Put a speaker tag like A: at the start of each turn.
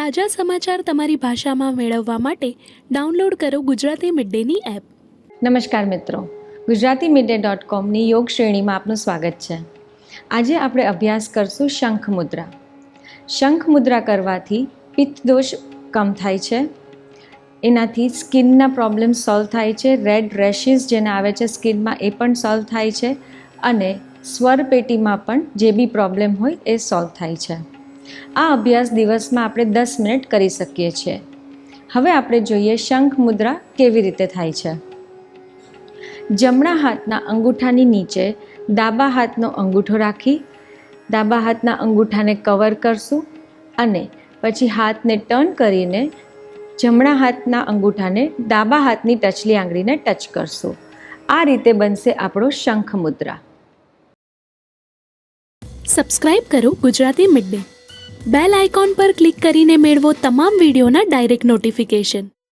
A: તાજા સમાચાર તમારી ભાષામાં મેળવવા માટે ડાઉનલોડ કરો ગુજરાતી મિડ ડેની એપ.
B: નમસ્કાર મિત્રો, ગુજરાતી midday.comની યોગ શ્રેણીમાં આપનું સ્વાગત છે. આજે આપણે અભ્યાસ કરશું શંખ મુદ્રા. શંખ મુદ્રા કરવાથી પિત્ત દોષ કમ થાય છે, એનાથી સ્કિનના પ્રોબ્લેમ સોલ્વ થાય છે, રેડ રેશિસ જેને આવે છે સ્કિનમાં એ પણ સોલ્વ થાય છે અને સ્વરપેટીમાં પણ જે બી પ્રોબ્લેમ હોય એ સોલ્વ થાય છે. આ અભ્યાસ દિવસમાં આપણે 10 મિનિટ કરી શકીએ છીએ. હવે આપણે જોઈએ શંખ મુદ્રા કેવી રીતે થાય છે. જમણા હાથના અંગૂઠાની નીચે ડાબા હાથનો અંગૂઠો રાખી ડાબા હાથના અંગૂઠાને કવર કરશું અને પછી હાથને ટર્ન કરીને જમણા હાથના અંગૂઠાને ડાબા હાથની ટચલી આંગળીને ટચ કરશું. આ રીતે બનશે આપણો શંખ મુદ્રા.
A: સબસ્ક્રાઇબ કરો Gujarati mid day. Bell icon પર ક્લિક કરીને મેળવો તમામ વિડીયોના ડાયરેક્ટ નોટિફિકેશન.